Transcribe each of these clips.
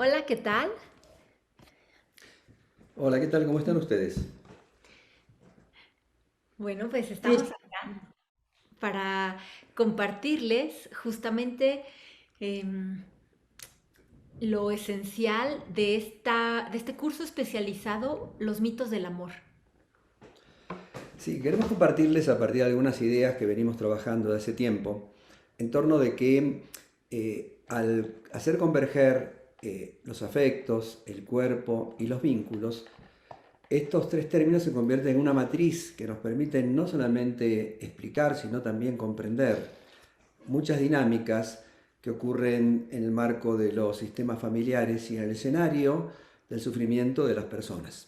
Hola, ¿qué tal? Hola, ¿qué tal? ¿Cómo están ustedes? Bueno, pues Sí. estamos acá para compartirles justamente em, lo esencial de este curso especializado, Los mitos del amor. Sí, queremos compartirles a partir de algunas ideas que venimos trabajando de hace tiempo, en torno de que al hacer converger los afectos, el cuerpo y los vínculos, estos tres términos se convierten en una matriz que nos permite no solamente explicar, sino también comprender muchas dinámicas que ocurren en el marco de los sistemas familiares y en el escenario del sufrimiento de las personas.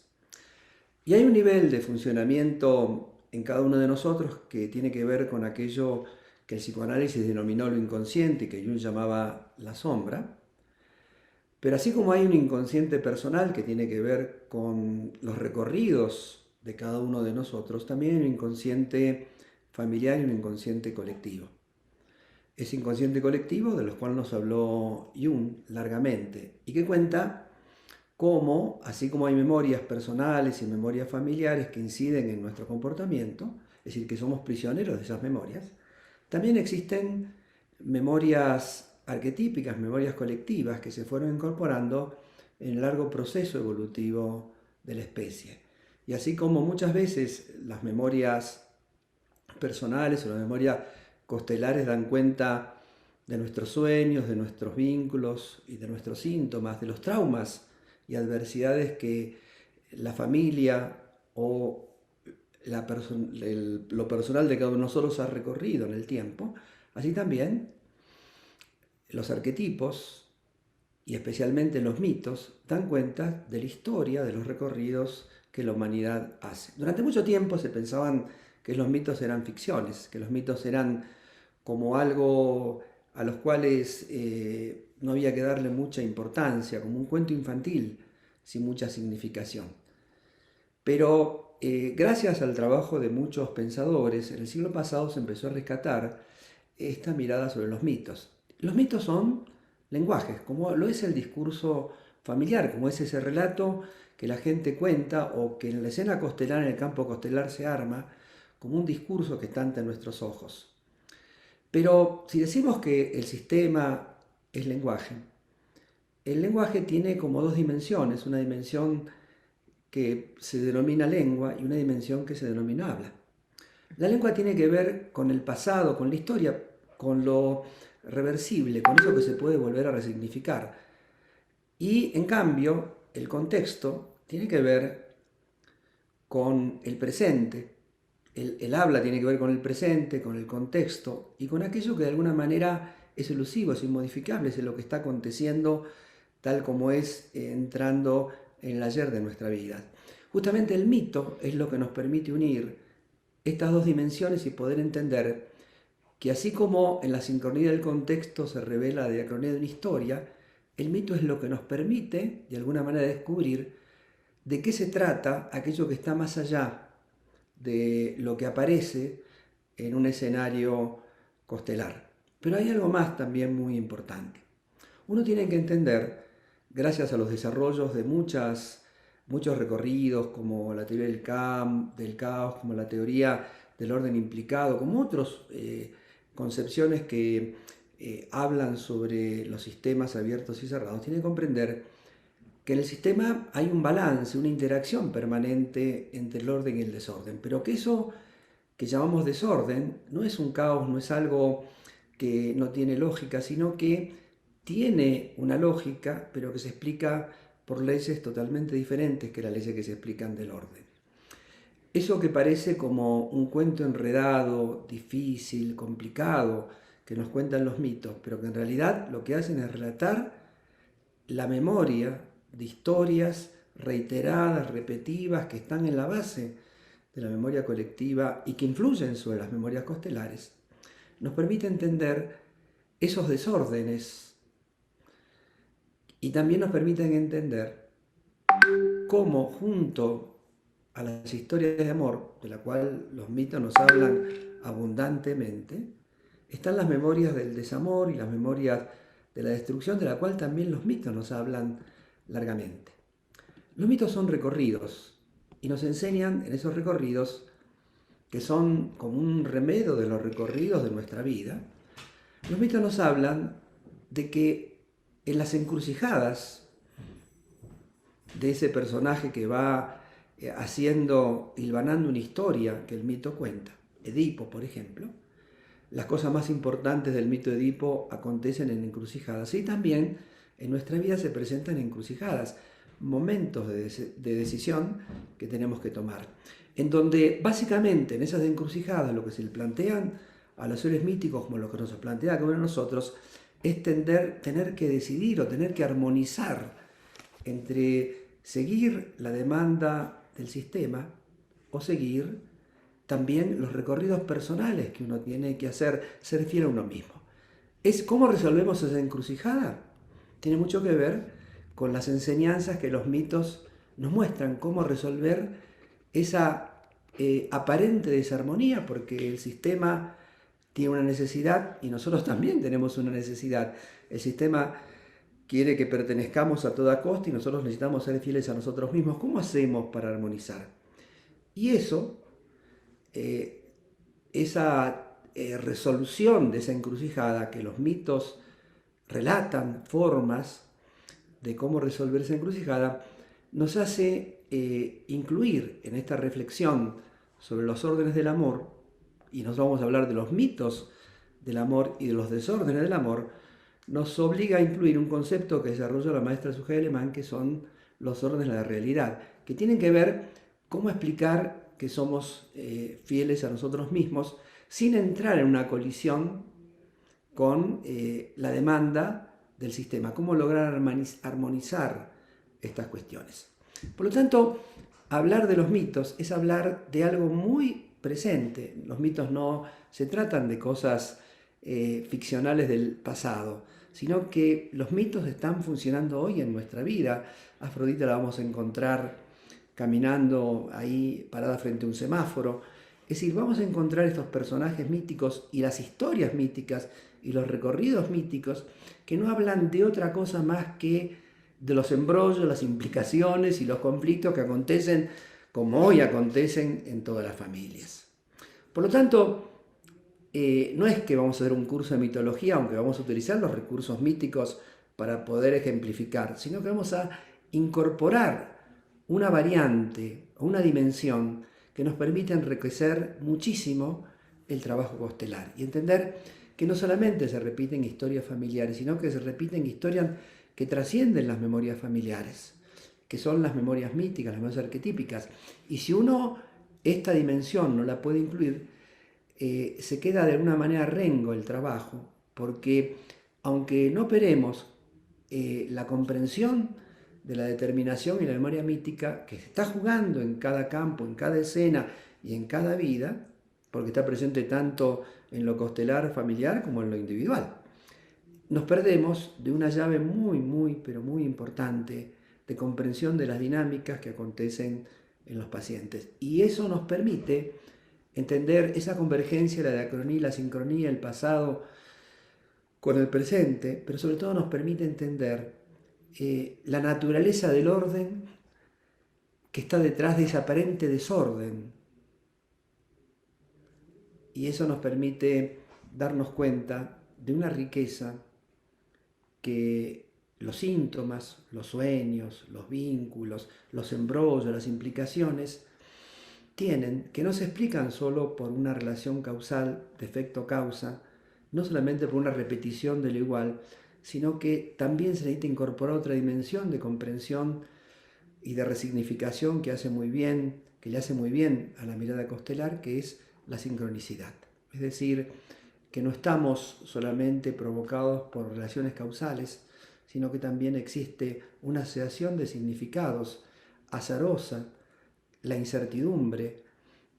Y hay un nivel de funcionamiento en cada uno de nosotros que tiene que ver con aquello que el psicoanálisis denominó lo inconsciente y que Jung llamaba la sombra. Pero así como hay un inconsciente personal que tiene que ver con los recorridos de cada uno de nosotros, también hay un inconsciente familiar y un inconsciente colectivo. Ese inconsciente colectivo de los cuales nos habló Jung largamente y que cuenta cómo, así como hay memorias personales y memorias familiares que inciden en nuestro comportamiento, es decir, que somos prisioneros de esas memorias, también existen memorias arquetípicas, memorias colectivas que se fueron incorporando en el largo proceso evolutivo de la especie. Y así como muchas veces las memorias personales o las memorias costelares dan cuenta de nuestros sueños, de nuestros vínculos y de nuestros síntomas, de los traumas y adversidades que la familia o lo personal de cada uno de nosotros ha recorrido en el tiempo. Así también los arquetipos y especialmente los mitos dan cuenta de la historia, de los recorridos que la humanidad hace. Durante mucho tiempo se pensaban que los mitos eran ficciones, que los mitos eran como algo a los cuales no había que darle mucha importancia, como un cuento infantil sin mucha significación. Pero gracias al trabajo de muchos pensadores, en el siglo pasado se empezó a rescatar esta mirada sobre los mitos. Los mitos son lenguajes, como lo es el discurso familiar, como es ese relato que la gente cuenta o que en la escena costelar, en el campo costelar, se arma como un discurso que está ante nuestros ojos. Pero si decimos que el sistema es lenguaje, el lenguaje tiene como dos dimensiones, una dimensión que se denomina lengua y una dimensión que se denomina habla. La lengua tiene que ver con el pasado, con la historia, con lo reversible, con eso que se puede volver a resignificar. Y en cambio, el contexto tiene que ver con el presente. El habla tiene que ver con el presente, con el contexto y con aquello que de alguna manera es elusivo, es inmodificable, es lo que está aconteciendo tal como es entrando en el ayer de nuestra vida. Justamente el mito es lo que nos permite unir estas dos dimensiones y poder entender que así como en la sincronía del contexto se revela la diacronía de una historia, el mito es lo que nos permite, de alguna manera, descubrir de qué se trata aquello que está más allá de lo que aparece en un escenario costelar. Pero hay algo más también muy importante. Uno tiene que entender, gracias a los desarrollos de muchos recorridos, como la teoría del caos, como la teoría del orden implicado, como otras concepciones que hablan sobre los sistemas abiertos y cerrados, tiene que comprender que en el sistema hay un balance, una interacción permanente entre el orden y el desorden, pero que eso que llamamos desorden no es un caos, no es algo que no tiene lógica, sino que tiene una lógica, pero que se explica por leyes totalmente diferentes que las leyes que se explican del orden. Eso que parece como un cuento enredado, difícil, complicado, que nos cuentan los mitos, pero que en realidad lo que hacen es relatar la memoria de historias reiteradas, repetitivas, que están en la base de la memoria colectiva y que influyen sobre las memorias costelares, nos permite entender esos desórdenes y también nos permiten entender cómo junto a las historias de amor, de la cual los mitos nos hablan abundantemente, están las memorias del desamor y las memorias de la destrucción, de la cual también los mitos nos hablan largamente. Los mitos son recorridos y nos enseñan en esos recorridos, que son como un remedio de los recorridos de nuestra vida. Los mitos nos hablan de que en las encrucijadas de ese personaje que va hilvanando una historia que el mito cuenta, Edipo, por ejemplo, las cosas más importantes del mito de Edipo acontecen en encrucijadas, y también en nuestra vida se presentan encrucijadas, momentos de decisión que tenemos que tomar, en donde básicamente en esas encrucijadas lo que se le plantean a los seres míticos, como lo que nos plantea cada uno de nosotros, es tener que decidir o tener que armonizar entre seguir la demanda del sistema o seguir también los recorridos personales que uno tiene que hacer, ser fiel a uno mismo. ¿Cómo resolvemos esa encrucijada? Tiene mucho que ver con las enseñanzas que los mitos nos muestran, cómo resolver esa aparente desarmonía, porque el sistema tiene una necesidad y nosotros también tenemos una necesidad. El sistema quiere que pertenezcamos a toda costa y nosotros necesitamos ser fieles a nosotros mismos. ¿Cómo hacemos para armonizar? Y eso, esa resolución de esa encrucijada que los mitos relatan, formas de cómo resolver esa encrucijada, nos hace incluir en esta reflexión sobre los órdenes del amor, y nos vamos a hablar de los mitos del amor y de los desórdenes del amor, nos obliga a incluir un concepto que desarrolló la maestra Sujei Alemán, que son los órdenes de la realidad, que tienen que ver cómo explicar que somos fieles a nosotros mismos sin entrar en una colisión con la demanda del sistema, cómo lograr armonizar estas cuestiones. Por lo tanto, hablar de los mitos es hablar de algo muy presente. Los mitos no se tratan de cosas ficcionales del pasado, sino que los mitos están funcionando hoy en nuestra vida. Afrodita la vamos a encontrar caminando ahí parada frente a un semáforo. Es decir, vamos a encontrar estos personajes míticos y las historias míticas y los recorridos míticos que no hablan de otra cosa más que de los embrollos, las implicaciones y los conflictos que acontecen, como hoy acontecen en todas las familias. Por lo tanto, no es que vamos a hacer un curso de mitología, aunque vamos a utilizar los recursos míticos para poder ejemplificar, sino que vamos a incorporar una variante o una dimensión que nos permite enriquecer muchísimo el trabajo constelar y entender que no solamente se repiten historias familiares, sino que se repiten historias que trascienden las memorias familiares, que son las memorias míticas, las memorias arquetípicas. Y si uno esta dimensión no la puede incluir, se queda de alguna manera rengo el trabajo, porque aunque no operemos la comprensión de la determinación y la memoria mítica que se está jugando en cada campo, en cada escena y en cada vida, porque está presente tanto en lo constelar familiar como en lo individual, nos perdemos de una llave pero muy importante de comprensión de las dinámicas que acontecen en los pacientes. Y eso nos permite entender esa convergencia, la diacronía, la sincronía, el pasado con el presente, pero sobre todo nos permite entender la naturaleza del orden que está detrás de ese aparente desorden. Y eso nos permite darnos cuenta de una riqueza que los síntomas, los sueños, los vínculos, los embrollos, las implicaciones tienen, que no se explican solo por una relación causal de efecto-causa, no solamente por una repetición de lo igual, sino que también se necesita incorporar otra dimensión de comprensión y de resignificación que le hace muy bien a la mirada constelar, que es la sincronicidad. Es decir, que no estamos solamente provocados por relaciones causales, sino que también existe una asociación de significados azarosa, la incertidumbre,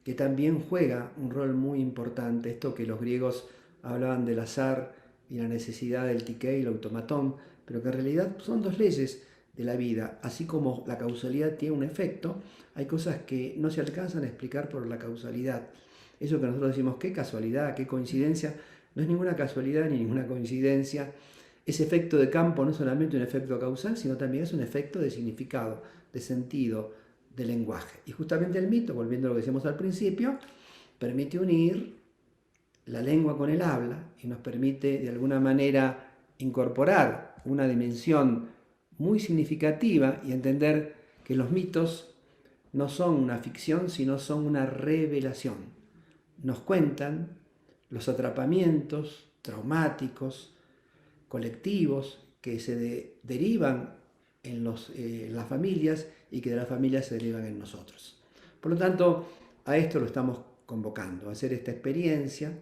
que también juega un rol muy importante. Esto que los griegos hablaban del azar y la necesidad del tiqué y el automatón, pero que en realidad son dos leyes de la vida. Así como la causalidad tiene un efecto, hay cosas que no se alcanzan a explicar por la causalidad. Eso que nosotros decimos, qué casualidad, qué coincidencia, no es ninguna casualidad ni ninguna coincidencia, ese efecto de campo no es solamente un efecto causal, sino también es un efecto de significado, de sentido, de lenguaje. Y justamente el mito, volviendo a lo que decíamos al principio, permite unir la lengua con el habla y nos permite de alguna manera incorporar una dimensión muy significativa y entender que los mitos no son una ficción, sino son una revelación. Nos cuentan los atrapamientos traumáticos, colectivos, que se derivan en las familias y que de las familias se derivan en nosotros. Por lo tanto, a esto lo estamos convocando, a hacer esta experiencia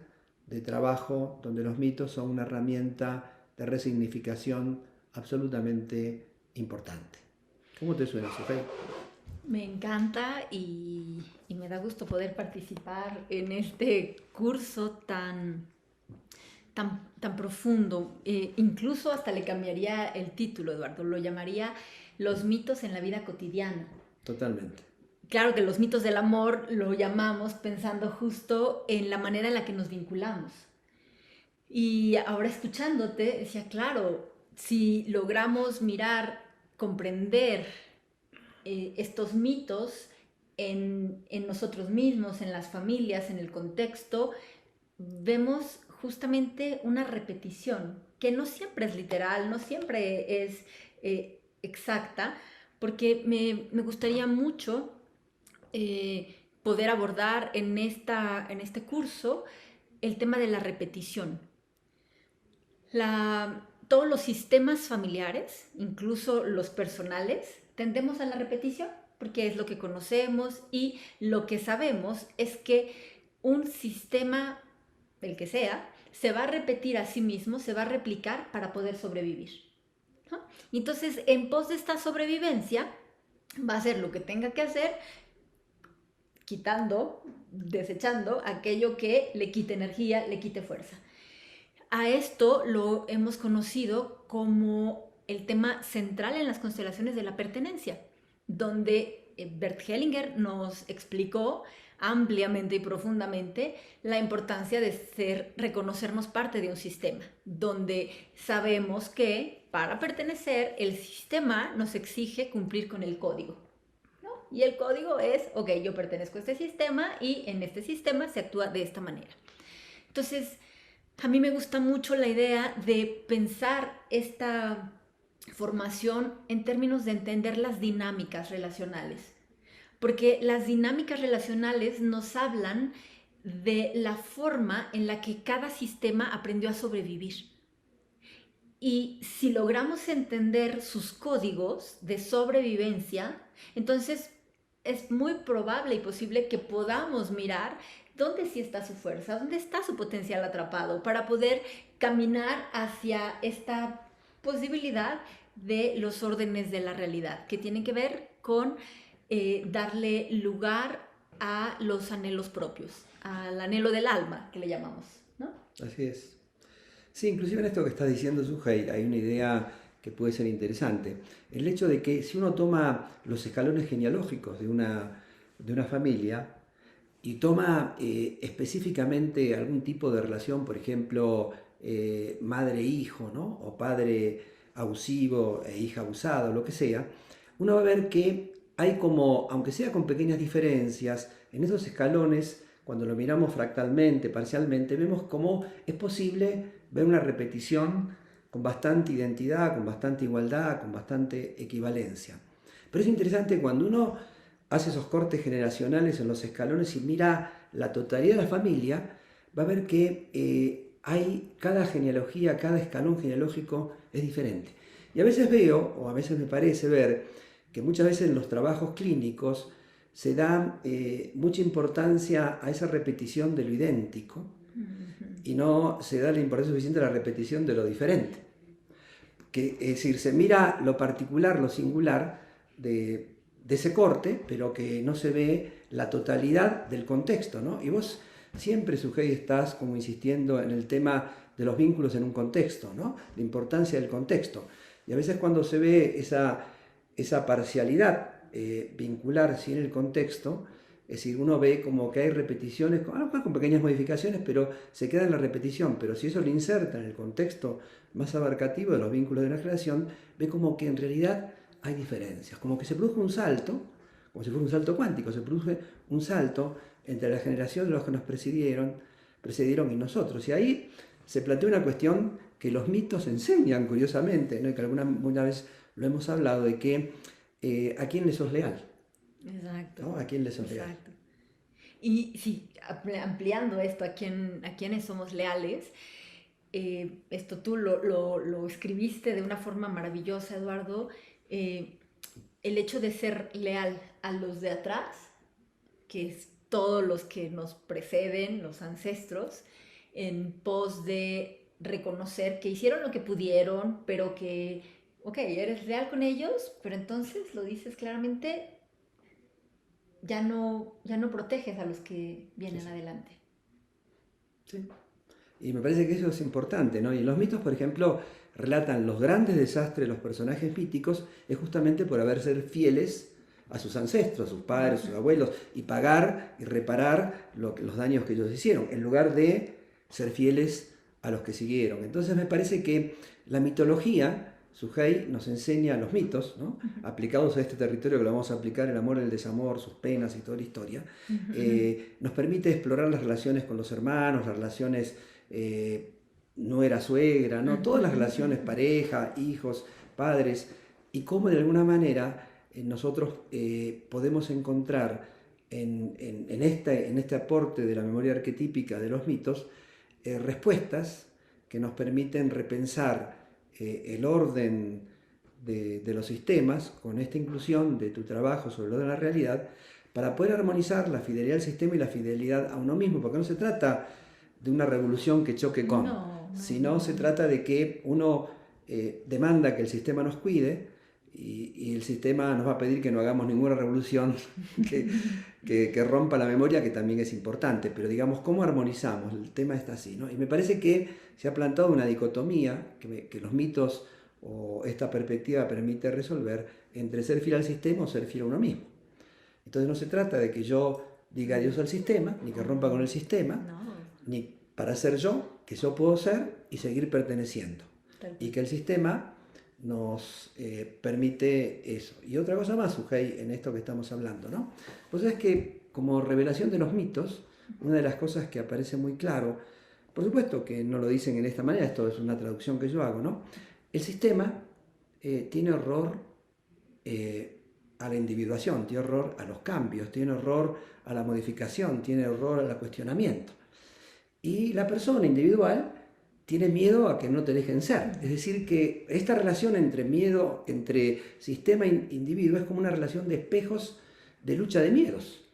de trabajo donde los mitos son una herramienta de resignificación absolutamente importante. ¿Cómo te suena, Sofía? Me encanta y me da gusto poder participar en este curso tan profundo. Incluso hasta le cambiaría el título, Eduardo. Lo llamaría Los mitos en la vida cotidiana. Totalmente. Claro que los mitos del amor lo llamamos pensando justo en la manera en la que nos vinculamos. Y ahora escuchándote, decía, claro, si logramos mirar, comprender estos mitos en nosotros mismos, en las familias, en el contexto, vemos justamente una repetición, que no siempre es literal, no siempre es exacta, porque me gustaría mucho poder abordar en este curso el tema de la repetición. Todos los sistemas familiares, incluso los personales, tendemos a la repetición porque es lo que conocemos y lo que sabemos es que un sistema, el que sea, se va a repetir a sí mismo, se va a replicar para poder sobrevivir, ¿no? Entonces, en pos de esta sobrevivencia, va a hacer lo que tenga que hacer, quitando, desechando aquello que le quite energía, le quite fuerza. A esto lo hemos conocido como el tema central en las constelaciones de la pertenencia, donde Bert Hellinger nos explicó ampliamente y profundamente la importancia de reconocernos parte de un sistema, donde sabemos que para pertenecer el sistema nos exige cumplir con el código, ¿no? Y el código es, ok, yo pertenezco a este sistema y en este sistema se actúa de esta manera. Entonces, a mí me gusta mucho la idea de pensar esta formación en términos de entender las dinámicas relacionales, porque las dinámicas relacionales nos hablan de la forma en la que cada sistema aprendió a sobrevivir. Y si logramos entender sus códigos de sobrevivencia, entonces es muy probable y posible que podamos mirar dónde sí está su fuerza, dónde está su potencial atrapado para poder caminar hacia esta posibilidad de los órdenes de la realidad, que tienen que ver con darle lugar a los anhelos propios, al anhelo del alma, que le llamamos, ¿no? Así es. Sí, inclusive en esto que estás diciendo, Sujei, hay una idea que puede ser interesante. El hecho de que si uno toma los escalones genealógicos de una familia y toma específicamente algún tipo de relación, por ejemplo, madre-hijo, ¿no? O padre abusivo e hija abusada, o lo que sea, uno va a ver que hay como, aunque sea con pequeñas diferencias, en esos escalones, cuando lo miramos fractalmente, parcialmente, vemos cómo es posible ver una repetición con bastante identidad, con bastante igualdad, con bastante equivalencia. Pero es interesante cuando uno hace esos cortes generacionales en los escalones y mira la totalidad de la familia, va a ver que cada genealogía, cada escalón genealógico es diferente. Y a veces veo, o a veces me parece ver, que muchas veces en los trabajos clínicos se da mucha importancia a esa repetición de lo idéntico y no se da la importancia suficiente a la repetición de lo diferente. Es decir, se mira lo particular, lo singular de ese corte, pero que no se ve la totalidad del contexto, ¿no? Y vos siempre, Sujei, estás como insistiendo en el tema de los vínculos en un contexto, ¿no? La importancia del contexto. Y a veces cuando se ve esa parcialidad vincular sin el contexto, Es decir, uno ve como que hay repeticiones, a lo mejor con pequeñas modificaciones, pero se queda en la repetición. Pero si eso lo inserta en el contexto más abarcativo de los vínculos de la generación, ve como que en realidad hay diferencias, como que se produjo un salto, como si fuera un salto cuántico, se produce un salto entre la generación de los que nos precedieron y nosotros. Y ahí se plantea una cuestión que los mitos enseñan, curiosamente, ¿no? Y que alguna vez lo hemos hablado, de que a quién le sos leal, Exacto, ¿no? A quién le sos leal. exacto. Y sí, ampliando esto a quiénes somos leales, esto tú lo escribiste de una forma maravillosa, Eduardo. eh, el hecho de ser leal a los de atrás, que es todos los que nos preceden, los ancestros, en pos de reconocer que hicieron lo que pudieron, pero que, ok, eres leal con ellos, pero entonces lo dices claramente, ya no proteges a los que Sí, vienen sí. adelante. Sí. Y me parece que eso es importante, ¿no? Y los mitos, por ejemplo, relatan los grandes desastres de los personajes míticos, es justamente por haber ser fieles a sus ancestros, a sus padres, a sus abuelos, y pagar y reparar los daños que ellos hicieron, en lugar de ser fieles a los que siguieron. Entonces me parece que la mitología, Sujei, nos enseña los mitos, ¿no? Aplicados a este territorio que lo vamos a aplicar, el amor, el desamor, sus penas y toda la historia, nos permite explorar las relaciones con los hermanos, las relaciones nuera, suegra, ¿no? Todas las relaciones, pareja, hijos, padres, y cómo de alguna manera nosotros podemos encontrar en este aporte de la memoria arquetípica de los mitos respuestas que nos permiten repensar el orden de los sistemas con esta inclusión de tu trabajo sobre el orden de la realidad, para poder armonizar la fidelidad al sistema y la fidelidad a uno mismo, porque no se trata de una revolución que choque con, No, no, sino se no. trata de que uno demanda que el sistema nos cuide, y el sistema nos va a pedir que no hagamos ninguna revolución que, que rompa la memoria, que también es importante, pero digamos, ¿cómo armonizamos? El tema está así, ¿no? Y me parece que se ha plantado una dicotomía que los mitos o esta perspectiva permite resolver entre ser fiel al sistema o ser fiel a uno mismo. Entonces no se trata de que yo diga adiós al sistema, ni que rompa con el sistema, No, ni para ser yo, que yo puedo ser y seguir perteneciendo. tal Y cual. que el sistema nos permite eso. Y otra cosa más, Sujei, en esto que estamos hablando, ¿no? Pues es que como revelación de los mitos, una de las cosas que aparece muy claro, por supuesto que no lo dicen en esta manera, esto es una traducción que yo hago, ¿no? El sistema tiene horror a la individuación, tiene horror a los cambios, tiene horror a la modificación, tiene horror al cuestionamiento. Y la persona individual tiene miedo a que no te dejen ser. Es decir, que esta relación entre miedo, entre sistema e individuo, es como una relación de espejos de lucha de miedos.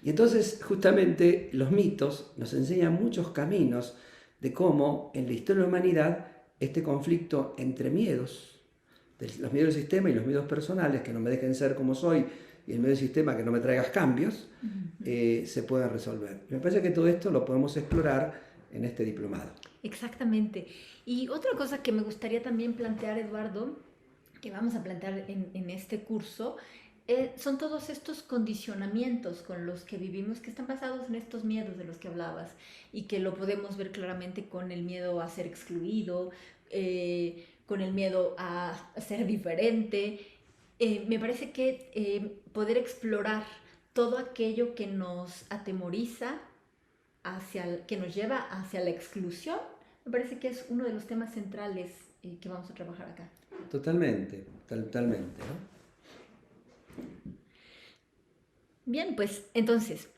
Y entonces, justamente, los mitos nos enseñan muchos caminos de cómo en la historia de la humanidad este conflicto entre miedos, los miedos del sistema y los miedos personales, que no me dejen ser como soy, y el miedo del sistema, que no me traigas cambios, se pueden resolver. Me parece que todo esto lo podemos explorar en este diplomado. Exactamente. Y otra cosa que me gustaría también plantear, Eduardo, que vamos a plantear en este curso, son todos estos condicionamientos con los que vivimos, que están basados en estos miedos de los que hablabas, y que lo podemos ver claramente con el miedo a ser excluido, con el miedo a ser diferente. Me parece que poder explorar todo aquello que nos atemoriza, que nos lleva hacia la exclusión, me parece que es uno de los temas centrales que vamos a trabajar acá. Totalmente, totalmente, ¿no? Bien, pues entonces,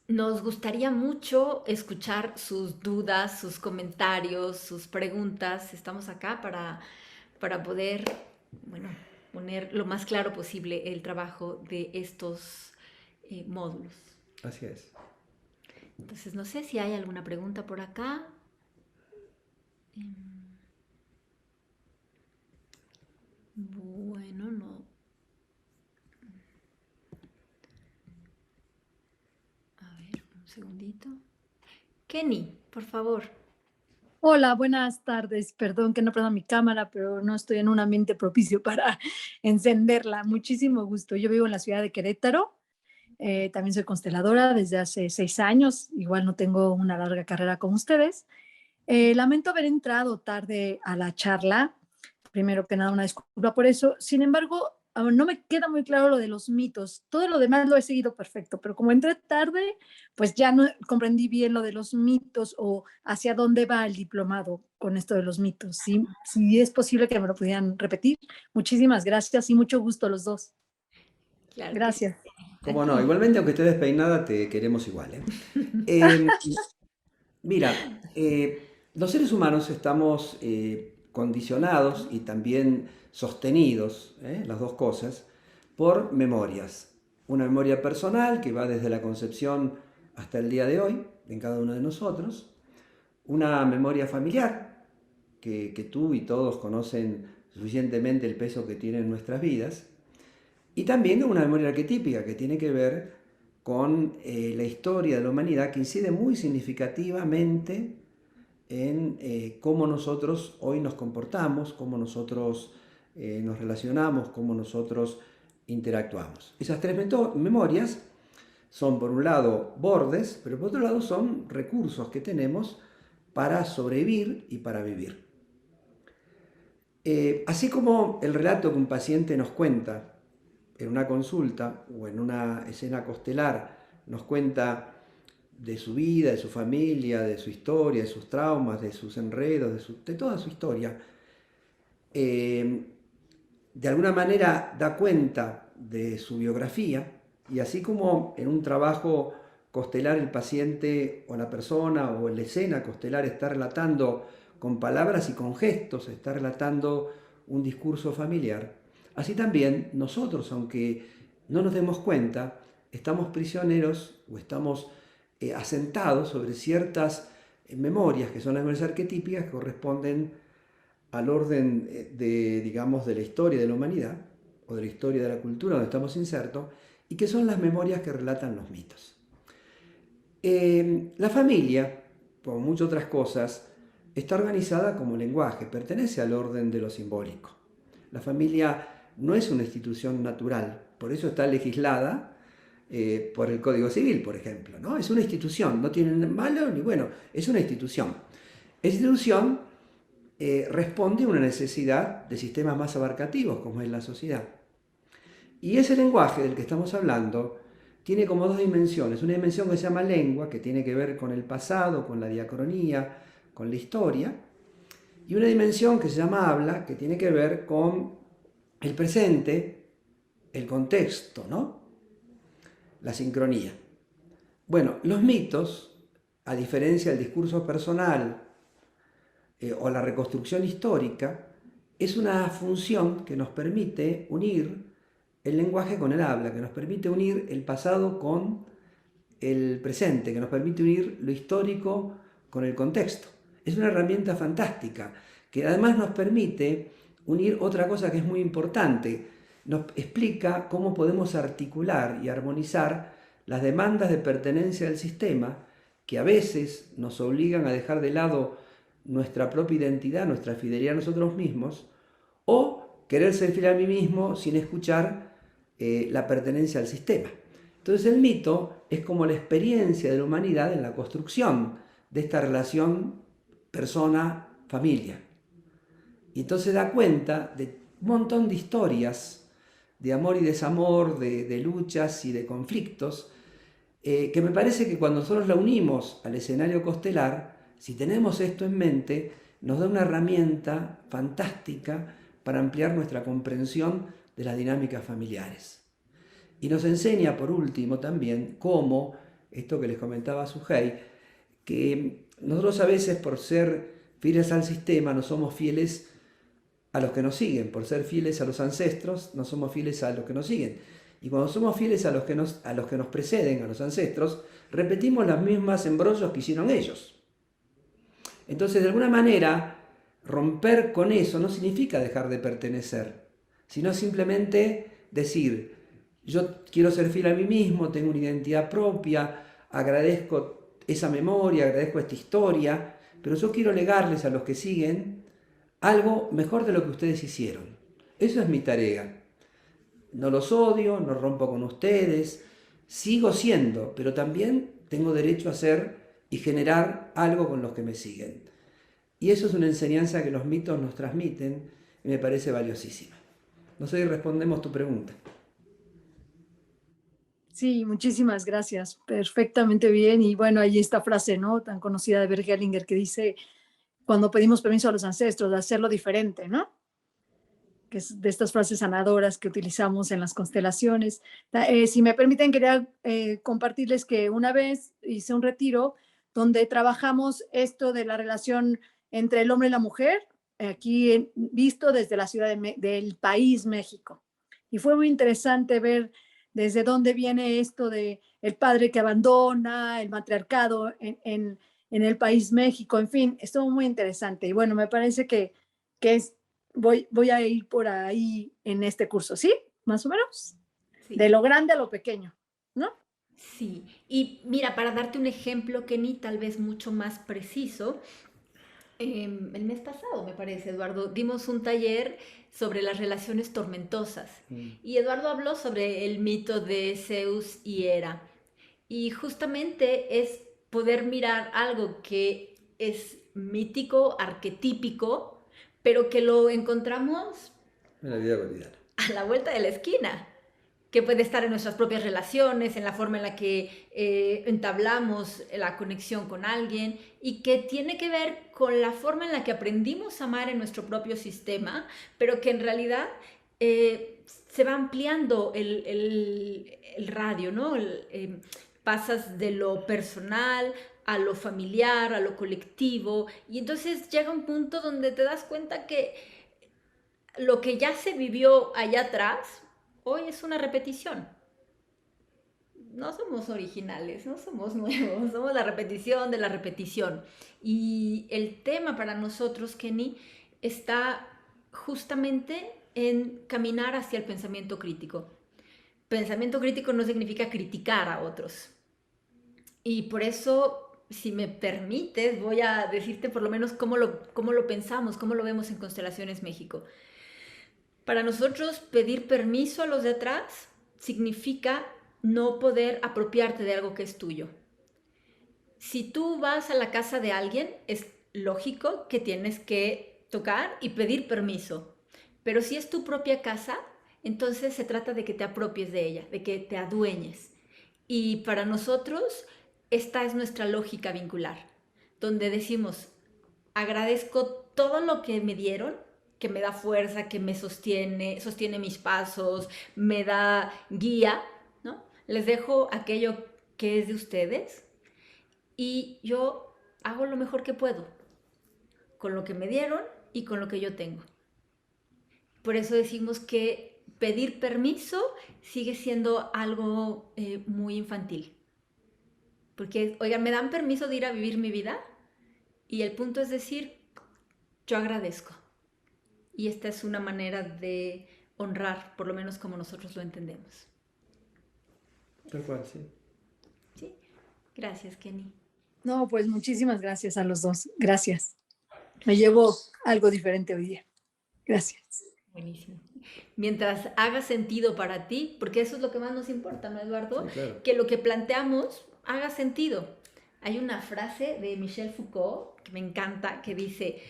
nos gustaría mucho escuchar sus dudas, sus comentarios, sus preguntas. Estamos acá para poder, bueno, poner lo más claro posible el trabajo de estos módulos. Así es. Entonces, no sé si hay alguna pregunta por acá. Bueno, no. A ver, un segundito. Kenny, por favor. Hola, buenas tardes. Perdón que no prenda mi cámara, pero no estoy en un ambiente propicio para encenderla. Muchísimo gusto. Yo vivo en la ciudad de Querétaro. También soy consteladora desde hace 6 años. Igual no tengo una larga carrera como ustedes. Lamento haber entrado tarde a la charla. Primero que nada, una disculpa por eso. Sin embargo, no me queda muy claro lo de los mitos. Todo lo demás lo he seguido perfecto, pero como entré tarde, pues ya no comprendí bien lo de los mitos o hacia dónde va el diplomado con esto de los mitos. Si es posible que me lo pudieran repetir. Muchísimas gracias y mucho gusto a los dos. Claro que sí. Gracias. Cómo no, Aquí. igualmente aunque estés despeinada, te queremos igual, ¿eh? Eh, Mira, los seres humanos estamos condicionados y también sostenidos, las dos cosas, por memorias. Una memoria personal que va desde la concepción hasta el día de hoy, en cada uno de nosotros. Una memoria familiar, que tú y todos conocen suficientemente el peso que tiene en nuestras vidas. Y también una memoria arquetípica que tiene que ver con la historia de la humanidad, que incide muy significativamente en cómo nosotros hoy nos comportamos, cómo nosotros nos relacionamos, cómo nosotros interactuamos. Esas tres memorias son, por un lado, bordes, pero por otro lado son recursos que tenemos para sobrevivir y para vivir. Así como el relato que un paciente nos cuenta en una consulta o en una escena costelar, nos cuenta de su vida, de su familia, de su historia, de sus traumas, de sus enredos, de toda su historia, de alguna manera da cuenta de su biografía, y así como en un trabajo costelar el paciente o la persona o la escena costelar está relatando con palabras y con gestos, está relatando un discurso familiar, así también nosotros, aunque no nos demos cuenta, estamos prisioneros o estamos asentados sobre ciertas memorias, que son las memorias arquetípicas, que corresponden al orden digamos, de la historia de la humanidad o de la historia de la cultura donde estamos insertos, y que son las memorias que relatan los mitos. La familia, como muchas otras cosas, está organizada como lenguaje, pertenece al orden de lo simbólico. La familia no es una institución natural, por eso está legislada por el Código Civil, por ejemplo, ¿no? Es una institución, no tiene malo ni bueno, es una institución. Esa institución responde a una necesidad de sistemas más abarcativos, como es la sociedad. Y ese lenguaje del que estamos hablando tiene como dos dimensiones. Una dimensión que se llama lengua, que tiene que ver con el pasado, con la diacronía, con la historia. Y una dimensión que se llama habla, que tiene que ver con el presente, el contexto, ¿no? La sincronía. Bueno, los mitos, a diferencia del discurso personal o la reconstrucción histórica, es una función que nos permite unir el lenguaje con el habla, que nos permite unir el pasado con el presente, que nos permite unir lo histórico con el contexto. Es una herramienta fantástica que además nos permite unir otra cosa que es muy importante. Nos explica cómo podemos articular y armonizar las demandas de pertenencia del sistema que a veces nos obligan a dejar de lado nuestra propia identidad, nuestra fidelidad a nosotros mismos, o querer ser fiel a mí mismo sin escuchar la pertenencia al sistema. Entonces el mito es como la experiencia de la humanidad en la construcción de esta relación persona-familia. Y entonces da cuenta de un montón de historias de amor y desamor, de luchas y de conflictos, que me parece que cuando nosotros la unimos al escenario costelar, si tenemos esto en mente, nos da una herramienta fantástica para ampliar nuestra comprensión de las dinámicas familiares. Y nos enseña, por último, también cómo, esto que les comentaba Sujei, que nosotros a veces por ser fieles al sistema no somos fieles a los que nos siguen, por ser fieles a los ancestros no somos fieles a los que nos siguen. Y cuando somos fieles a los que nos preceden, a los ancestros, repetimos los mismos embrollos que hicieron ellos. Entonces, de alguna manera, romper con eso no significa dejar de pertenecer, sino simplemente decir, yo quiero ser fiel a mí mismo, tengo una identidad propia, agradezco esa memoria, agradezco esta historia, pero yo quiero legarles a los que siguen algo mejor de lo que ustedes hicieron. Eso es mi tarea. No los odio, no rompo con ustedes, sigo siendo, pero también tengo derecho a ser y generar algo con los que me siguen. Y eso es una enseñanza que los mitos nos transmiten y me parece valiosísima. No sé si respondemos tu pregunta. Sí, muchísimas gracias. Perfectamente bien. Y bueno, hay esta frase, ¿no? Tan conocida de Bert Hellinger que dice, cuando pedimos permiso a los ancestros de hacerlo diferente, ¿no? Que es de estas frases sanadoras que utilizamos en las constelaciones. Si me permiten, quería compartirles que una vez hice un retiro donde trabajamos esto de la relación entre el hombre y la mujer, aquí visto desde la ciudad del país México. Y fue muy interesante ver desde dónde viene esto de el padre que abandona, el matriarcado en el país México, en fin, estuvo muy interesante. Y bueno, me parece que es voy a ir por ahí en este curso, ¿sí? Más o menos. De Sí. lo grande a lo pequeño, ¿no? Sí, y mira, para darte un ejemplo, Kenny, tal vez mucho más preciso, el mes pasado, me parece, Eduardo, dimos un taller sobre las relaciones tormentosas y Eduardo habló sobre el mito de Zeus y Hera. Y justamente es poder mirar algo que es mítico, arquetípico, pero que lo encontramos En la vida cotidiana. a la vuelta de la esquina, que puede estar en nuestras propias relaciones, en la forma en la que entablamos la conexión con alguien y que tiene que ver con la forma en la que aprendimos a amar en nuestro propio sistema, pero que en realidad se va ampliando el radio, ¿no? Pasas de lo personal a lo familiar, a lo colectivo, y entonces llega un punto donde te das cuenta que lo que ya se vivió allá atrás, hoy es una repetición. No somos originales, no somos nuevos, somos la repetición de la repetición. Y el tema para nosotros, Kenny, está justamente en caminar hacia el pensamiento crítico. Pensamiento crítico no significa criticar a otros. Y por eso, si me permites, voy a decirte por lo menos cómo lo pensamos, cómo lo vemos en Constelaciones México. Para nosotros, pedir permiso a los de atrás significa no poder apropiarte de algo que es tuyo. Si tú vas a la casa de alguien, es lógico que tienes que tocar y pedir permiso. Pero si es tu propia casa, entonces se trata de que te apropies de ella, de que te adueñes. Y para nosotros, esta es nuestra lógica vincular, donde decimos, agradezco todo lo que me dieron, que me da fuerza, que me sostiene mis pasos, me da guía, ¿no? Les dejo aquello que es de ustedes y yo hago lo mejor que puedo con lo que me dieron y con lo que yo tengo. Por eso decimos que pedir permiso sigue siendo algo muy infantil. Porque, oigan, ¿me dan permiso de ir a vivir mi vida? Y el punto es decir, yo agradezco. Y esta es una manera de honrar, por lo menos como nosotros lo entendemos. Tal cual, sí. ¿Sí? Gracias, Kenny. No, pues muchísimas gracias a los dos. Gracias. Me llevo algo diferente hoy día. Gracias. Buenísimo. Mientras haga sentido para ti, porque eso es lo que más nos importa, ¿no, Eduardo? Sí, claro. Que lo que planteamos haga sentido. Hay una frase de Michel Foucault que me encanta, que dice,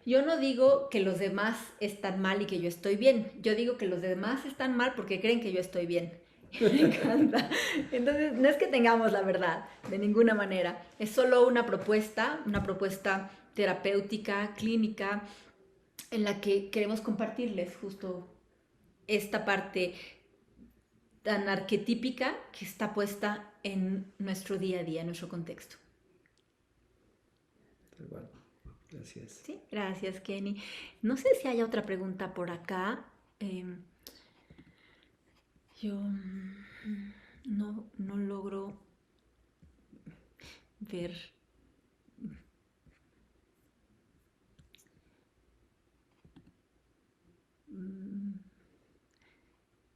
yo no digo que los demás están mal y que yo estoy bien, yo digo que los demás están mal porque creen que yo estoy bien. Me encanta. Entonces, no es que tengamos la verdad, de ninguna manera. Es solo una propuesta terapéutica, clínica, en la que queremos compartirles justo esta parte tan arquetípica que está puesta en nuestro día a día, en nuestro contexto. Tal cual. Gracias. Sí, gracias, Kenny. No sé si hay otra pregunta por acá. Yo no logro ver.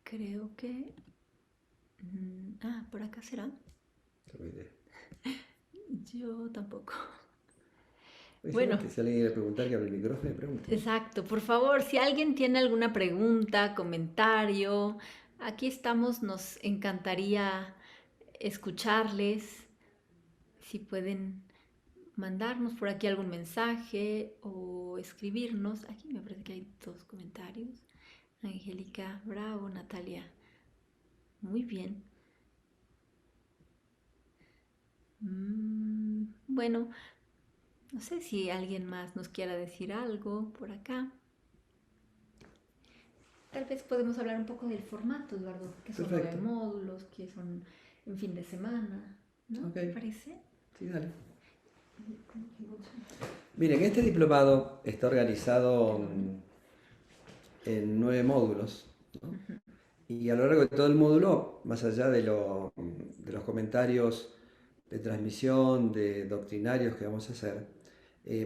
Creo que... por acá será. Tengo idea. Yo tampoco. Bueno, Bueno. si alguien quiere preguntar, que abre el micrófono y pregunte. Exacto, por favor, si alguien tiene alguna pregunta, comentario, aquí estamos, nos encantaría escucharles, si pueden mandarnos por aquí algún mensaje o escribirnos. Aquí me parece que hay 2 comentarios. Angélica, bravo, Natalia. Muy bien. Bueno, no sé si alguien más nos quiera decir algo por acá. Tal vez podemos hablar un poco del formato, Eduardo. ¿Qué son 9 Perfecto. módulos? ¿Qué son en fin de semana? ¿No? Ok. ¿Te parece? Sí, dale. Miren, este diplomado está organizado en 9 módulos, ¿no? Y a lo largo de todo el módulo, más allá de los comentarios de transmisión, de doctrinarios que vamos a hacer,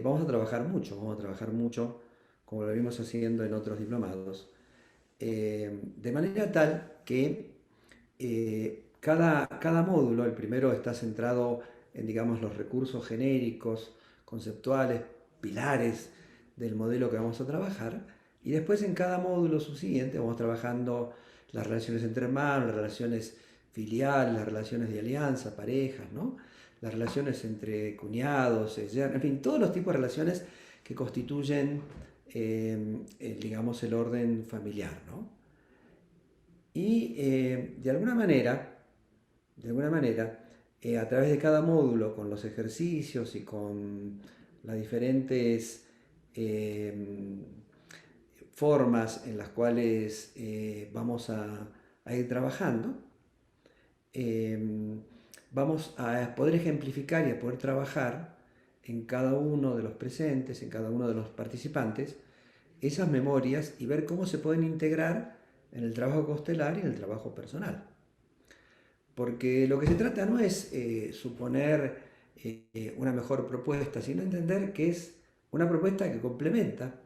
vamos a trabajar mucho, como lo venimos haciendo en otros diplomados, de manera tal que cada módulo, el primero está centrado en, digamos, los recursos genéricos, conceptuales, pilares del modelo que vamos a trabajar, y después en cada módulo subsiguiente vamos trabajando las relaciones entre hermanos, las relaciones filiales, las relaciones de alianza, parejas, ¿no? Las relaciones entre cuñados, en fin, todos los tipos de relaciones que constituyen, digamos, el orden familiar, ¿no? Y a través de cada módulo, con los ejercicios y con las diferentes eh, formas en las cuales vamos a ir trabajando, eh, vamos a poder ejemplificar y a poder trabajar en cada uno de los presentes, en cada uno de los participantes, esas memorias y ver cómo se pueden integrar en el trabajo constelar y en el trabajo personal. Porque lo que se trata no es suponer una mejor propuesta, sino entender que es una propuesta que complementa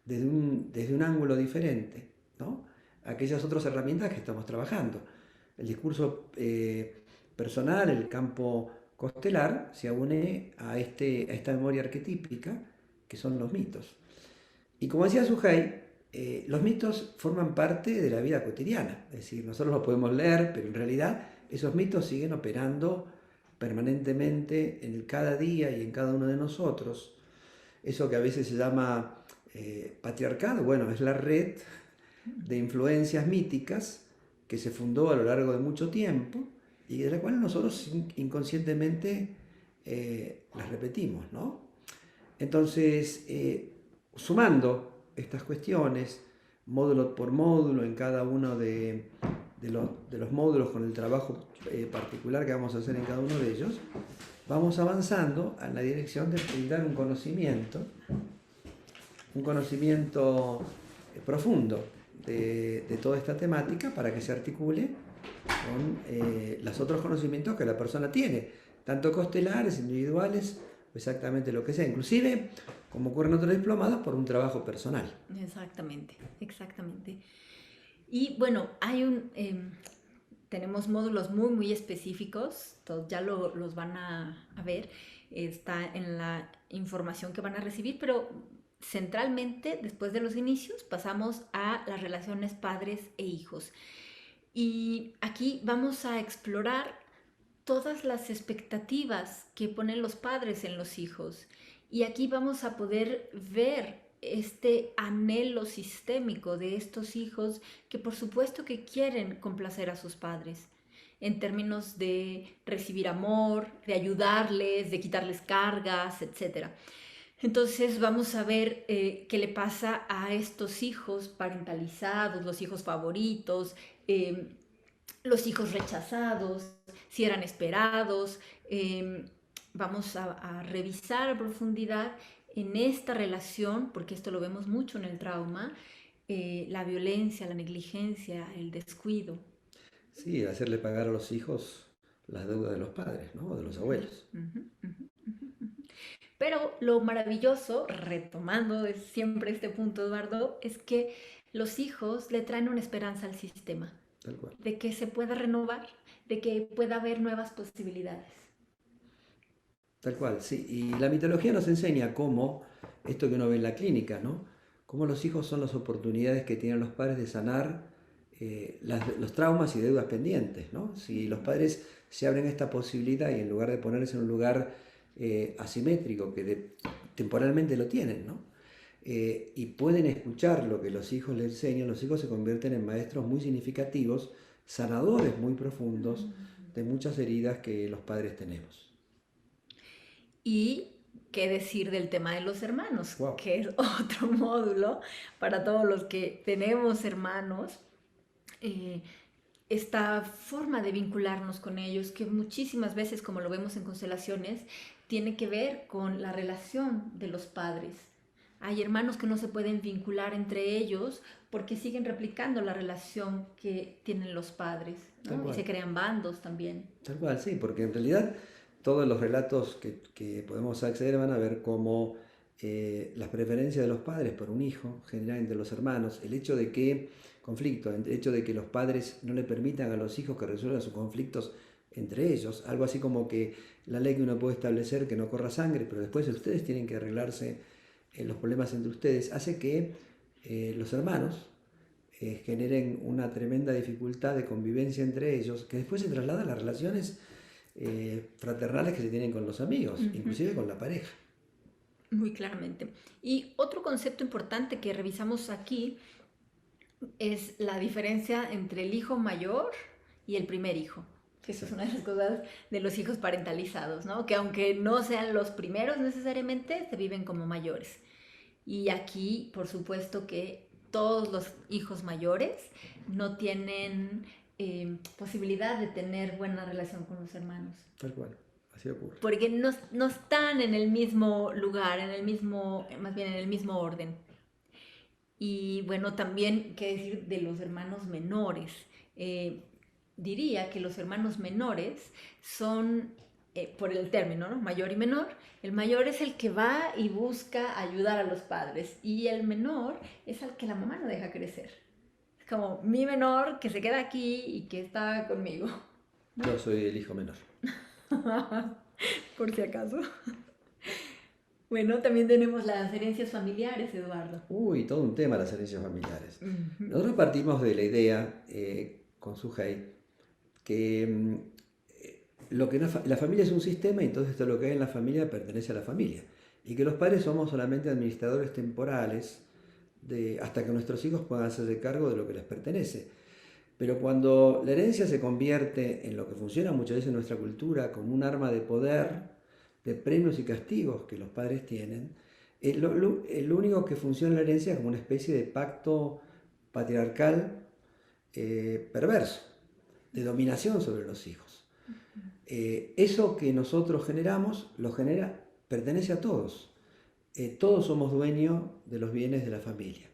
desde un ángulo diferente, ¿no?, aquellas otras herramientas que estamos trabajando. El discurso personal, el campo constelar, se une a esta memoria arquetípica que son los mitos. Y como decía Suhey, los mitos forman parte de la vida cotidiana, es decir, nosotros los podemos leer, pero en realidad esos mitos siguen operando permanentemente en el cada día y en cada uno de nosotros. Eso que a veces se llama patriarcado, bueno, es la red de influencias míticas que se fundó a lo largo de mucho tiempo y de la cual nosotros inconscientemente las repetimos, ¿no? Entonces, sumando estas cuestiones, módulo por módulo, en cada uno de los módulos con el trabajo particular que vamos a hacer en cada uno de ellos, vamos avanzando en la dirección de brindar un conocimiento profundo de toda esta temática para que se articule con los otros conocimientos que la persona tiene, tanto constelares, individuales, exactamente lo que sea, inclusive, como ocurre en otros diplomados, por un trabajo personal. Exactamente, exactamente. Y bueno, tenemos módulos muy, muy específicos, ya los van a ver, está en la información que van a recibir, pero centralmente, después de los inicios, pasamos a las relaciones padres e hijos. Y aquí vamos a explorar todas las expectativas que ponen los padres en los hijos. Y aquí vamos a poder ver este anhelo sistémico de estos hijos que por supuesto que quieren complacer a sus padres en términos de recibir amor, de ayudarles, de quitarles cargas, etc. Entonces vamos a ver qué le pasa a estos hijos parentalizados, los hijos favoritos, los hijos rechazados, si eran esperados. Vamos a revisar a profundidad en esta relación, porque esto lo vemos mucho en el trauma, la violencia, la negligencia, el descuido. Sí, hacerle pagar a los hijos las deudas de los padres, ¿no?, o de los abuelos. Pero lo maravilloso, retomando siempre este punto, Eduardo, es que los hijos le traen una esperanza al sistema. Tal cual. De que se pueda renovar, de que pueda haber nuevas posibilidades. Tal cual, sí. Y la mitología nos enseña cómo, esto que uno ve en la clínica, ¿no?, cómo los hijos son las oportunidades que tienen los padres de sanar los traumas y deudas pendientes, ¿no? Si los padres se abren esta posibilidad y en lugar de ponerse en un lugar asimétrico, que temporalmente lo tienen, ¿no? Y pueden escuchar lo que los hijos les enseñan, los hijos se convierten en maestros muy significativos, sanadores muy profundos de muchas heridas que los padres tenemos. Y qué decir del tema de los hermanos, Wow. que es otro módulo para todos los que tenemos hermanos. Esta forma de vincularnos con ellos, que muchísimas veces, como lo vemos en constelaciones, tiene que ver con la relación de los padres. Hay hermanos que no se pueden vincular entre ellos porque siguen replicando la relación que tienen los padres, ¿no? Y se crean bandos también. Tal cual, sí, porque en realidad todos los relatos que podemos acceder van a ver cómo las preferencias de los padres por un hijo generan entre los hermanos, el hecho de que el hecho de que los padres no le permitan a los hijos que resuelvan sus conflictos entre ellos, algo así como que la ley que uno puede establecer que no corra sangre, pero después ustedes tienen que arreglarse los problemas entre ustedes, hace que los hermanos generen una tremenda dificultad de convivencia entre ellos, que después se traslada a las relaciones fraternales que se tienen con los amigos, inclusive con la pareja. Muy claramente. Y otro concepto importante que revisamos aquí es la diferencia entre el hijo mayor y el primer hijo. Esa es una de las cosas de los hijos parentalizados, ¿no? Que aunque no sean los primeros necesariamente, se viven como mayores. Y aquí, por supuesto que todos los hijos mayores no tienen posibilidad de tener buena relación con los hermanos. Tal cual, así ocurre. Porque no están en el mismo lugar, más bien en el mismo orden. Y bueno, también, ¿qué decir de los hermanos menores? Diría que los hermanos menores son, por el término, ¿no? Mayor y menor. El mayor es el que va y busca ayudar a los padres y el menor es al que la mamá no deja crecer. Es como mi menor que se queda aquí y que está conmigo. Yo soy el hijo menor. Por si acaso. Bueno, también tenemos las herencias familiares, Eduardo. Uy, todo un tema las herencias familiares. Nosotros partimos de la idea, con Suhey, que la familia es un sistema y entonces todo lo que hay en la familia pertenece a la familia. Y que los padres somos solamente administradores temporales hasta que nuestros hijos puedan hacerse cargo de lo que les pertenece. Pero cuando la herencia se convierte en lo que funciona muchas veces en nuestra cultura como un arma de poder, de premios y castigos que los padres tienen, lo único que funciona en la herencia es como una especie de pacto patriarcal perverso, de dominación sobre los hijos. Eso que nosotros generamos, pertenece a todos. Todos somos dueños de los bienes de la familia.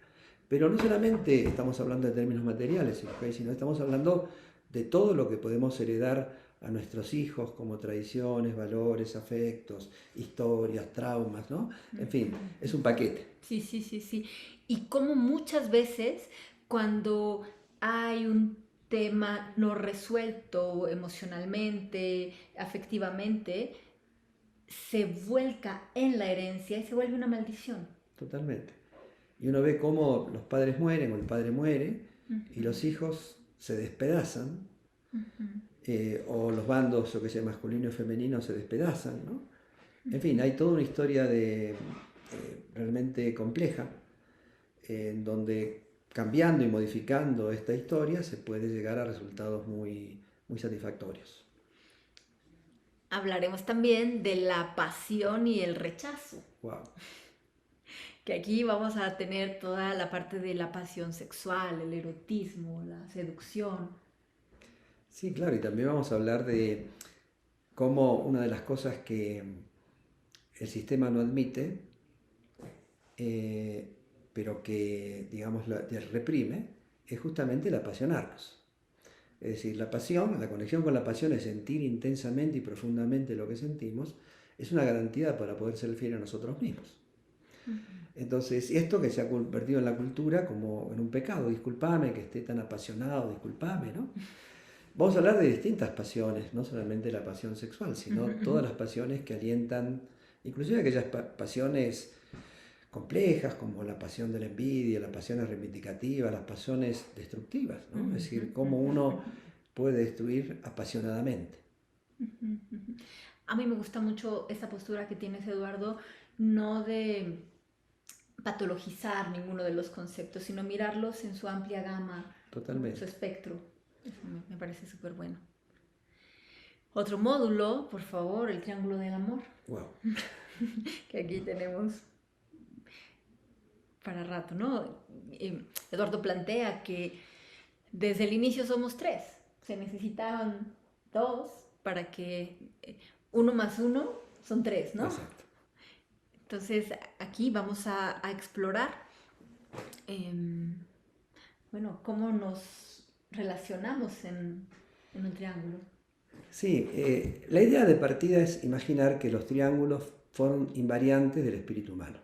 Pero no solamente estamos hablando de términos materiales, sino estamos hablando de todo lo que podemos heredar a nuestros hijos como tradiciones, valores, afectos, historias, traumas, ¿no? En fin, es un paquete. Sí. Y como muchas veces cuando hay un tema no resuelto emocionalmente, afectivamente, se vuelca en la herencia y se vuelve una maldición. Totalmente. Y uno ve cómo los padres mueren o el padre muere y los hijos se despedazan. O los bandos, yo que sé, masculino y femenino se despedazan, ¿no? En fin, hay toda una historia realmente compleja en donde cambiando y modificando esta historia se puede llegar a resultados muy, muy satisfactorios. Hablaremos también de la pasión y el rechazo. Wow. Que aquí vamos a tener toda la parte de la pasión sexual, el erotismo, la seducción. Sí, claro, y también vamos a hablar de cómo una de las cosas que el sistema no admite, pero que, digamos, reprime, es justamente el apasionarnos. Es decir, la conexión con la pasión es sentir intensamente y profundamente lo que sentimos, es una garantía para poder ser fiel a nosotros mismos. Entonces, esto que se ha convertido en la cultura como en un pecado, discúlpame que esté tan apasionado, discúlpame, ¿no? Vamos a hablar de distintas pasiones, no solamente la pasión sexual, sino todas las pasiones que alientan, inclusive aquellas pasiones complejas, como la pasión de la envidia, las pasiones reivindicativas, las pasiones destructivas, ¿no? Es decir, cómo uno puede destruir apasionadamente. A mí me gusta mucho esa postura que tienes, Eduardo, no de patologizar ninguno de los conceptos, sino mirarlos en su amplia gama, Totalmente. su espectro. Eso me parece súper bueno. Otro módulo, por favor, el triángulo del amor. Wow. Que aquí tenemos para rato, ¿no? Eduardo plantea que desde el inicio somos tres. Se necesitaban dos para que 1 más 1 son 3, ¿no? Exacto. Entonces, aquí vamos a explorar, bueno, cómo nos relacionamos en un triángulo. Sí, la idea de partida es imaginar que los triángulos fueron invariantes del espíritu humano.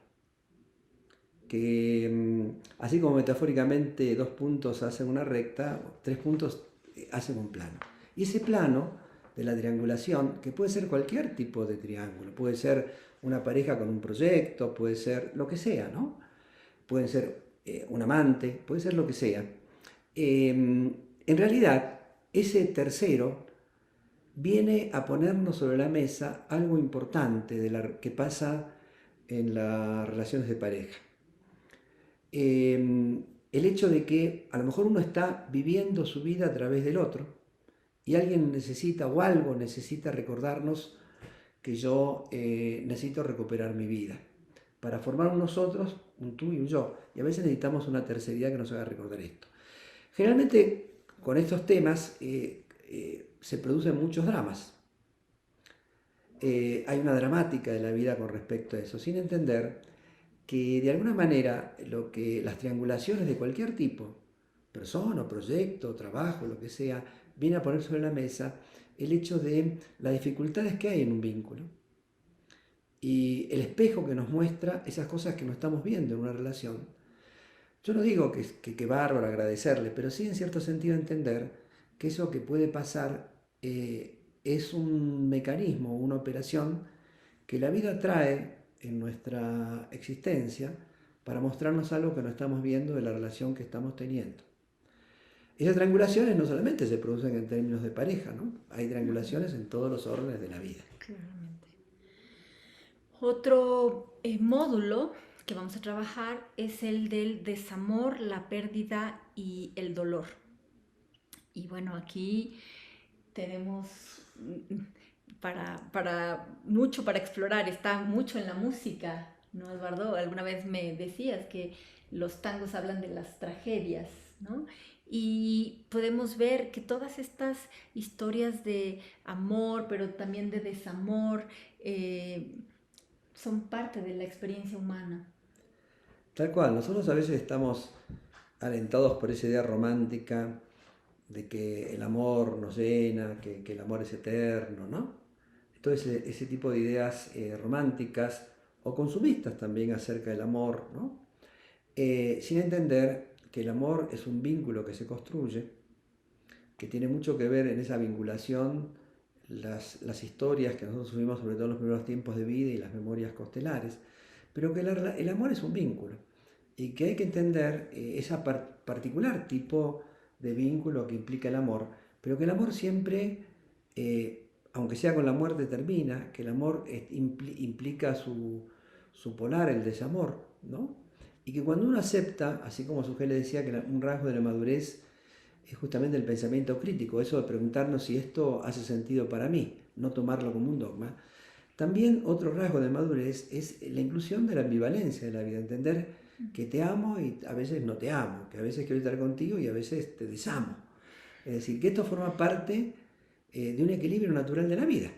Que así como metafóricamente 2 puntos hacen una recta, 3 puntos hacen un plano. Y ese plano de la triangulación, que puede ser cualquier tipo de triángulo, puede ser una pareja con un proyecto, puede ser lo que sea, ¿no? Puede ser un amante, puede ser lo que sea. En realidad, ese tercero viene a ponernos sobre la mesa algo importante de que pasa en las relaciones de pareja. El hecho de que a lo mejor uno está viviendo su vida a través del otro y alguien necesita o algo necesita recordarnos que yo necesito recuperar mi vida para formar un nosotros, un tú y un yo. Y a veces necesitamos una terceridad que nos haga recordar esto. Generalmente con estos temas se producen muchos dramas. Hay una dramática de la vida con respecto a eso, sin entender que de alguna manera las triangulaciones de cualquier tipo, persona, proyecto, trabajo, lo que sea, viene a poner sobre la mesa el hecho de las dificultades que hay en un vínculo y el espejo que nos muestra esas cosas que no estamos viendo en una relación. Yo no digo que bárbaro agradecerle, pero sí en cierto sentido entender que eso que puede pasar es un mecanismo, una operación que la vida trae en nuestra existencia para mostrarnos algo que no estamos viendo de la relación que estamos teniendo. Esas triangulaciones no solamente se producen en términos de pareja, ¿no? Hay triangulaciones en todos los órdenes de la vida. Claramente. Otro módulo que vamos a trabajar es el del desamor, la pérdida y el dolor. Y bueno, aquí tenemos mucho para explorar, está mucho en la música, ¿no, Eduardo? Alguna vez me decías que los tangos hablan de las tragedias, ¿no? Y podemos ver que todas estas historias de amor, pero también de desamor, son parte de la experiencia humana. Tal cual, nosotros a veces estamos alentados por esa idea romántica de que el amor nos llena, que el amor es eterno, ¿no? Entonces ese tipo de ideas románticas o consumistas también acerca del amor, ¿no? Sin entender que el amor es un vínculo que se construye, que tiene mucho que ver en esa vinculación las historias que nosotros subimos sobre todo en los primeros tiempos de vida y las memorias costelares, pero que el amor es un vínculo y que hay que entender ese particular tipo de vínculo que implica el amor, pero que el amor siempre, aunque sea con la muerte, termina, que el amor implica su polar, el desamor, ¿no? Y que cuando uno acepta, así como Sujei le decía que un rasgo de la madurez es justamente el pensamiento crítico, eso de preguntarnos si esto hace sentido para mí, no tomarlo como un dogma. También otro rasgo de madurez es la inclusión de la ambivalencia de la vida, entender que te amo y a veces no te amo, que a veces quiero estar contigo y a veces te desamo. Es decir, que esto forma parte de un equilibrio natural de la vida,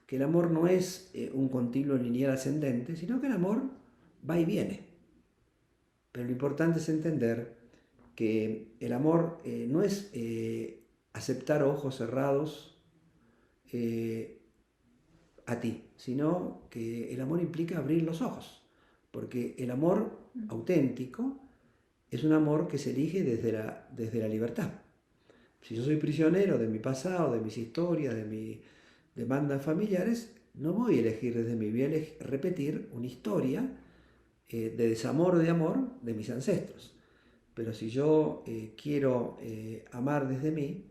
que el amor no es un continuo lineal ascendente, sino que el amor va y viene. Pero lo importante es entender que el amor no es aceptar ojos cerrados a ti, sino que el amor implica abrir los ojos, porque el amor auténtico es un amor que se elige desde la libertad. Si yo soy prisionero de mi pasado, de mis historias, de mis demandas familiares, no voy a elegir desde mí, voy a repetir una historia de desamor o de amor de mis ancestros. Pero si yo quiero amar desde mí,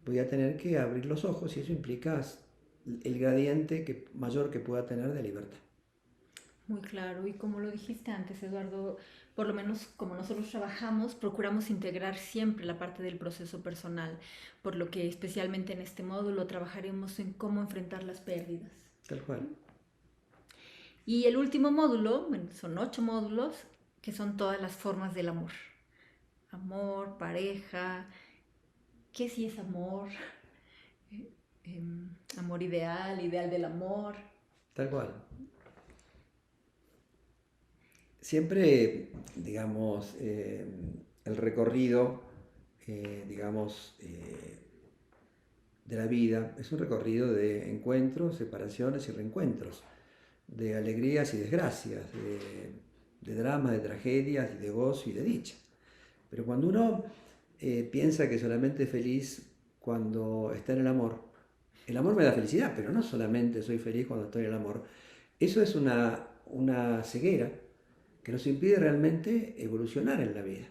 voy a tener que abrir los ojos y eso implica el gradiente mayor que pueda tener de libertad. Muy claro, y como lo dijiste antes, Eduardo, por lo menos como nosotros trabajamos, procuramos integrar siempre la parte del proceso personal, por lo que especialmente en este módulo trabajaremos en cómo enfrentar las pérdidas. Tal cual. Y el último módulo, bueno, son 8 módulos, que son todas las formas del amor. Amor, pareja, ¿qué sí es amor? Amor ideal, ideal del amor. Tal cual. Siempre, digamos, el recorrido, digamos, de la vida es un recorrido de encuentros, separaciones y reencuentros, de alegrías y desgracias, de dramas, de tragedias, de gozo y de dicha. Pero cuando uno piensa que solamente es feliz cuando está en el amor me da felicidad, pero no solamente soy feliz cuando estoy en el amor. Eso es una ceguera que nos impide realmente evolucionar en la vida.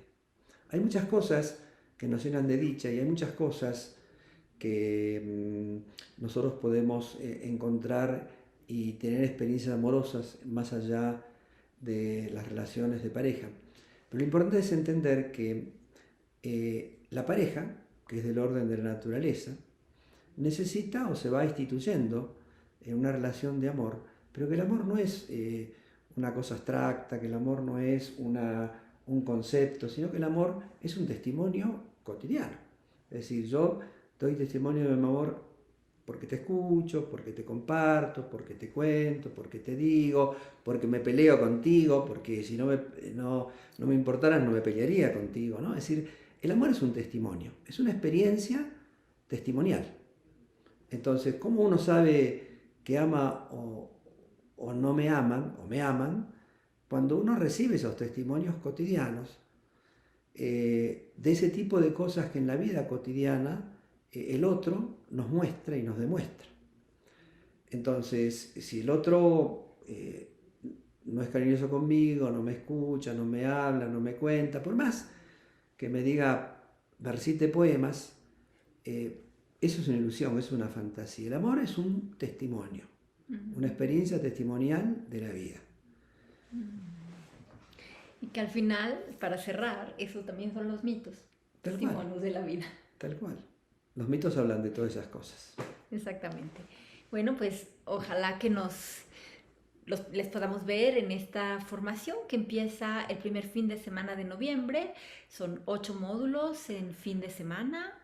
Hay muchas cosas que nos llenan de dicha y hay muchas cosas que nosotros podemos encontrar y tener experiencias amorosas más allá de las relaciones de pareja. Pero lo importante es entender que la pareja, que es del orden de la naturaleza, necesita o se va instituyendo en una relación de amor, pero que el amor no es una cosa abstracta, que el amor no es un concepto, sino que el amor es un testimonio cotidiano. Es decir, yo doy testimonio de mi amor porque te escucho, porque te comparto, porque te cuento, porque te digo, porque me peleo contigo, porque si no me importaras no me pelearía contigo, ¿no? Es decir, el amor es un testimonio, es una experiencia testimonial. Entonces, ¿cómo uno sabe que ama o no me aman, o me aman? Cuando uno recibe esos testimonios cotidianos de ese tipo de cosas que en la vida cotidiana el otro nos muestra y nos demuestra. Entonces, si el otro no es cariñoso conmigo, no me escucha, no me habla, no me cuenta, por más que me diga, recite poemas, eso es una ilusión, es una fantasía. El amor es un testimonio, una experiencia testimonial de la vida. Y que al final, para cerrar, eso también son los mitos, Tal testimonios cual. de la vida. Tal cual. Los mitos hablan de todas esas cosas. Exactamente. Bueno, pues ojalá que les podamos ver en esta formación que empieza el primer fin de semana de noviembre. Son 8 módulos en fin de semana,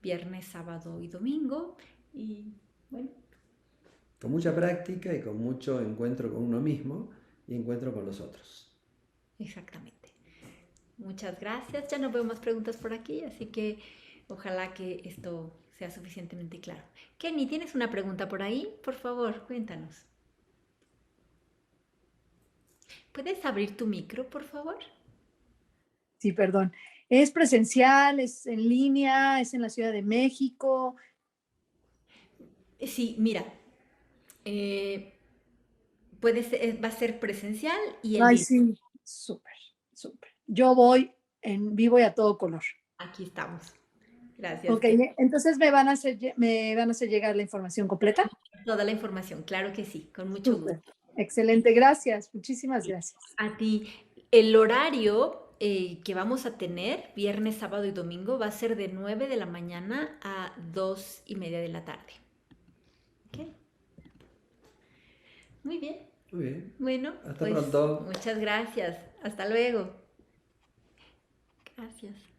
viernes, sábado y domingo. Y bueno. Con mucha práctica y con mucho encuentro con uno mismo y encuentro con los otros. Exactamente. Muchas gracias. Ya no veo más preguntas por aquí, así que ojalá que esto sea suficientemente claro. Kenny, ¿tienes una pregunta por ahí? Por favor, cuéntanos. ¿Puedes abrir tu micro, por favor? Sí, perdón. ¿Es presencial? ¿Es en línea? ¿Es en la Ciudad de México? Sí, mira, va a ser presencial y en Ay, línea. sí, súper, súper. Yo voy en vivo y a todo color. Aquí estamos. Gracias. Ok, entonces me van a hacer llegar la información completa. Toda la información, claro que sí, con mucho Súper. gusto. Excelente, gracias, muchísimas gracias. A ti, el horario que vamos a tener viernes, sábado y domingo va a ser de 9 de la mañana a 2:30 de la tarde. ¿Ok? Muy bien. Muy bien. Bueno, Hasta pues pronto. muchas gracias. Hasta luego. Gracias.